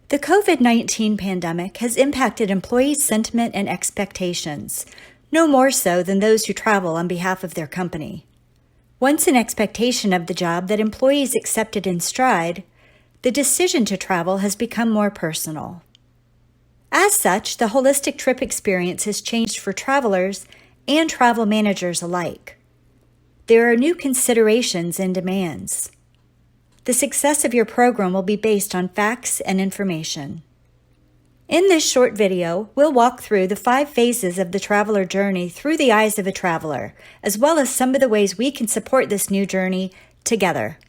The COVID-19 pandemic has impacted employees' sentiment and expectations, no more so than those who travel on behalf of their company. Once an expectation of the job that employees accepted in stride, the decision to travel has become more personal. As such, the holistic trip experience has changed for travelers and travel managers alike. There are new considerations and demands. The success of your program will be based on facts and information. In this short video, we'll walk through the 5 phases of the traveler journey through the eyes of a traveler, as well as some of the ways we can support this new journey together.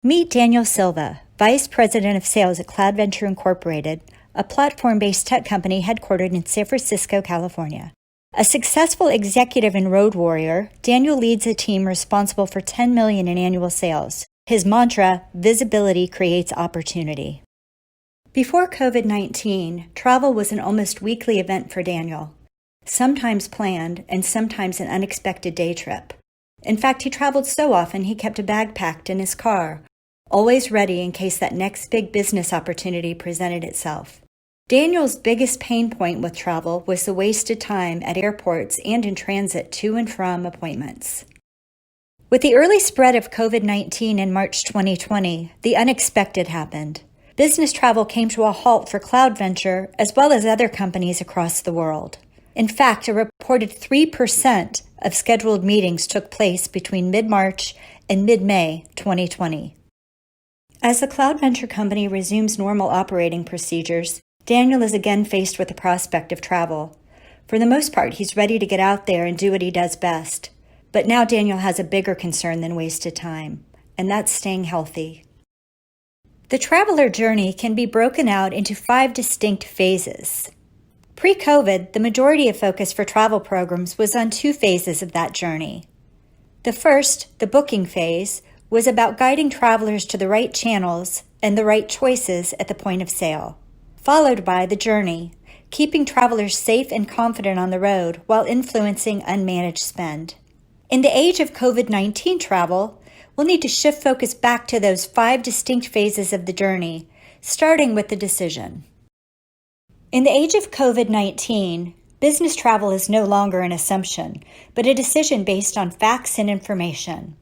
Meet Daniel Silva, Vice President of Sales at CloudVenture Incorporated, a platform-based tech company headquartered in San Francisco, California. A successful executive and road warrior, Daniel leads a team responsible for $10 million in annual sales. His mantra, visibility creates opportunity. Before COVID-19, travel was an almost weekly event for Daniel, sometimes planned and sometimes an unexpected day trip. In fact, he traveled so often he kept a bag packed in his car, always ready in case that next big business opportunity presented itself. Daniel's biggest pain point with travel was the wasted time at airports and in transit to and from appointments. With the early spread of COVID-19 in March 2020, the unexpected happened. Business travel came to a halt for CloudVenture as well as other companies across the world. In fact, a reported 3% of scheduled meetings took place between mid-March and mid-May 2020. As the CloudVenture company resumes normal operating procedures, Daniel is again faced with the prospect of travel. For the most part, he's ready to get out there and do what he does best. But now Daniel has a bigger concern than wasted time, and that's staying healthy. The traveler journey can be broken out into 5 distinct phases. Pre-COVID, the majority of focus for travel programs was on 2 phases of that journey. The first, the booking phase, was about guiding travelers to the right channels and the right choices at the point of sale, followed by the journey, keeping travelers safe and confident on the road while influencing unmanaged spend. In the age of COVID-19 travel, we'll need to shift focus back to those 5 distinct phases of the journey, starting with the decision. In the age of COVID-19, business travel is no longer an assumption, but a decision based on facts and information.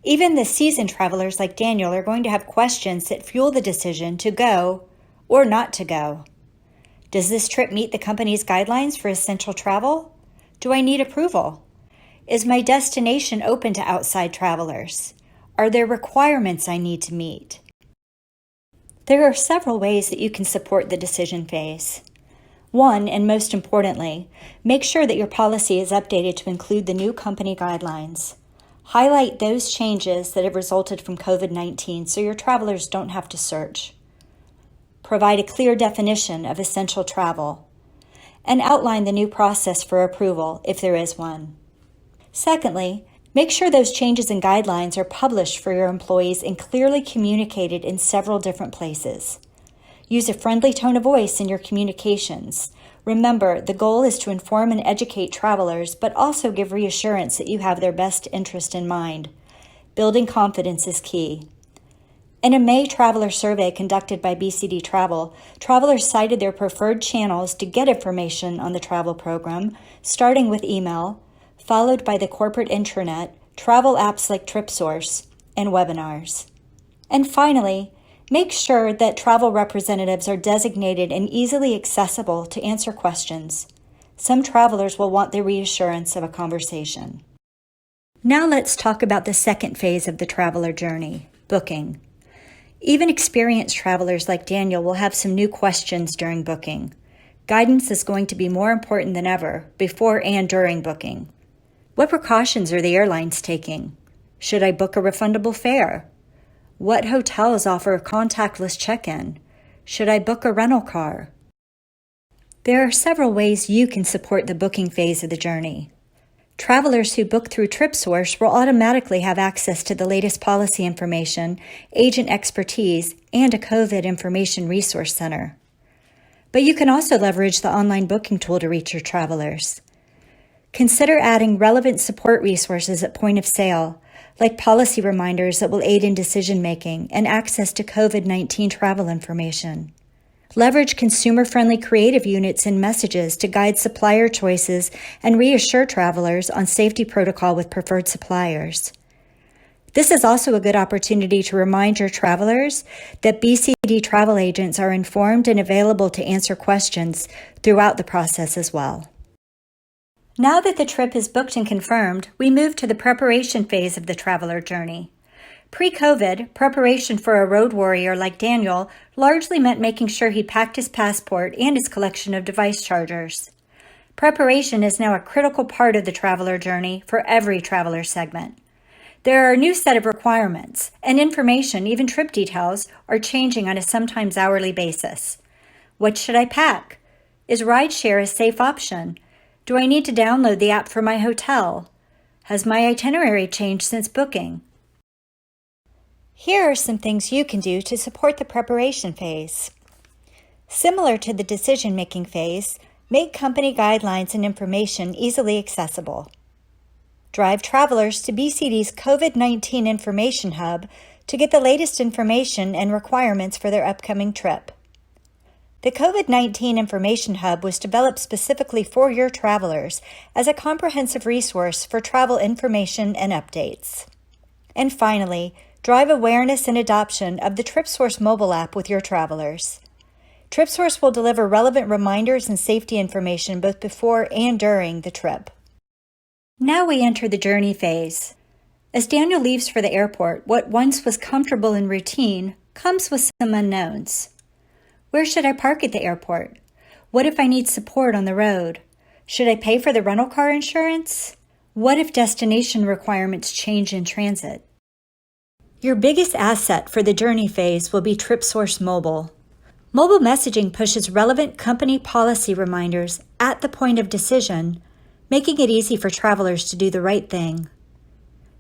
Even the seasoned travelers like Daniel are going to have questions that fuel the decision to go or not to go. Does this trip meet the company's guidelines for essential travel? Do I need approval? Is my destination open to outside travelers? Are there requirements I need to meet? There are several ways that you can support the decision phase. One, and most importantly, make sure that your policy is updated to include the new company guidelines. Highlight those changes that have resulted from COVID-19 so your travelers don't have to search. Provide a clear definition of essential travel, and outline the new process for approval if there is one. Secondly, make sure those changes and guidelines are published for your employees and clearly communicated in several different places. Use a friendly tone of voice in your communications. Remember, the goal is to inform and educate travelers, but also give reassurance that you have their best interest in mind. Building confidence is key. In a May traveler survey conducted by BCD Travel, travelers cited their preferred channels to get information on the travel program, starting with email, followed by the corporate intranet, travel apps like TripSource, and webinars. And finally, make sure that travel representatives are designated and easily accessible to answer questions. Some travelers will want the reassurance of a conversation. Now let's talk about the second phase of the traveler journey, booking. Even experienced travelers like Daniel will have some new questions during booking. Guidance is going to be more important than ever, before and during booking. What precautions are the airlines taking? Should I book a refundable fare? What hotels offer a contactless check-in? Should I book a rental car? There are several ways you can support the booking phase of the journey. Travelers who book through TripSource will automatically have access to the latest policy information, agent expertise, and a COVID information resource center. But you can also leverage the online booking tool to reach your travelers. Consider adding relevant support resources at point of sale, like policy reminders that will aid in decision-making and access to COVID-19 travel information. Leverage consumer-friendly creative units and messages to guide supplier choices and reassure travelers on safety protocol with preferred suppliers. This is also a good opportunity to remind your travelers that BCD travel agents are informed and available to answer questions throughout the process as well. Now that the trip is booked and confirmed, we move to the preparation phase of the traveler journey. Pre-COVID, preparation for a road warrior like Daniel largely meant making sure he packed his passport and his collection of device chargers. Preparation is now a critical part of the traveler journey for every traveler segment. There are a new set of requirements, and information, even trip details, are changing on a sometimes hourly basis. What should I pack? Is rideshare a safe option? Do I need to download the app for my hotel? Has my itinerary changed since booking? Here are some things you can do to support the preparation phase. Similar to the decision-making phase, make company guidelines and information easily accessible. Drive travelers to BCD's COVID-19 Information Hub to get the latest information and requirements for their upcoming trip. The COVID-19 Information Hub was developed specifically for your travelers as a comprehensive resource for travel information and updates. And finally, drive awareness and adoption of the TripSource mobile app with your travelers. TripSource will deliver relevant reminders and safety information both before and during the trip. Now we enter the journey phase. As Daniel leaves for the airport, what once was comfortable and routine comes with some unknowns. Where should I park at the airport? What if I need support on the road? Should I pay for the rental car insurance? What if destination requirements change in transit? Your biggest asset for the journey phase will be TripSource Mobile. Mobile messaging pushes relevant company policy reminders at the point of decision, making it easy for travelers to do the right thing.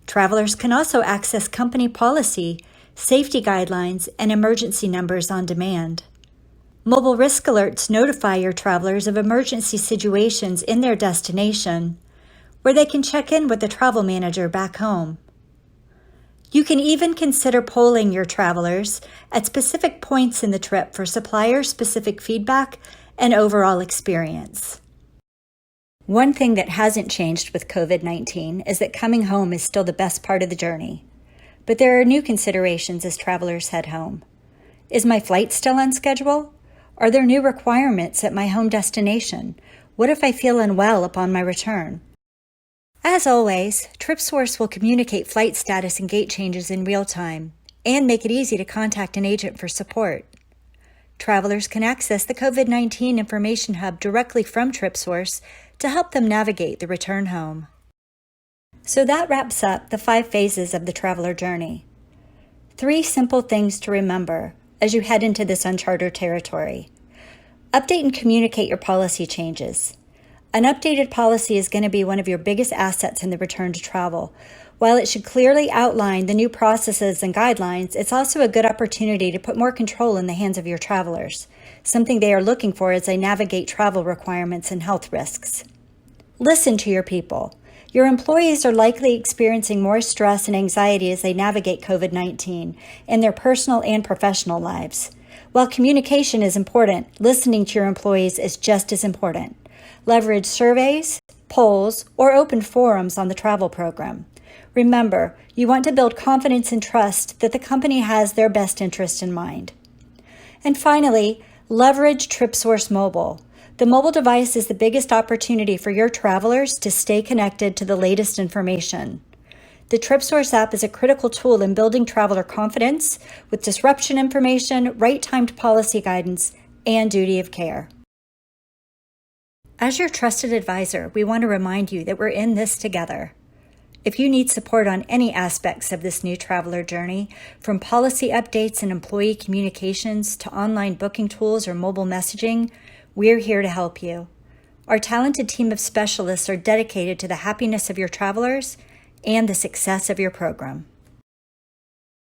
Travelers can also access company policy, safety guidelines, and emergency numbers on demand. Mobile risk alerts notify your travelers of emergency situations in their destination, where they can check in with the travel manager back home. You can even consider polling your travelers at specific points in the trip for supplier-specific feedback and overall experience. One thing that hasn't changed with COVID-19 is that coming home is still the best part of the journey. But there are new considerations as travelers head home. Is my flight still on schedule? Are there new requirements at my home destination? What if I feel unwell upon my return? As always, TripSource will communicate flight status and gate changes in real time and make it easy to contact an agent for support. Travelers can access the COVID-19 Information Hub directly from TripSource to help them navigate the return home. So that wraps up the 5 phases of the traveler journey. 3 simple things to remember as you head into this uncharted territory. Update and communicate your policy changes. An updated policy is going to be one of your biggest assets in the return to travel. While it should clearly outline the new processes and guidelines, it's also a good opportunity to put more control in the hands of your travelers, something they are looking for as they navigate travel requirements and health risks. Listen to your people. Your employees are likely experiencing more stress and anxiety as they navigate COVID-19 in their personal and professional lives. While communication is important, listening to your employees is just as important. Leverage surveys, polls, or open forums on the travel program. Remember, you want to build confidence and trust that the company has their best interest in mind. And finally, leverage TripSource Mobile. The mobile device is the biggest opportunity for your travelers to stay connected to the latest information. The TripSource app is a critical tool in building traveler confidence with disruption information, right-timed policy guidance, and duty of care. As your trusted advisor, we want to remind you that we're in this together. If you need support on any aspects of this new traveler journey, from policy updates and employee communications to online booking tools or mobile messaging, we're here to help you. Our talented team of specialists are dedicated to the happiness of your travelers and the success of your program.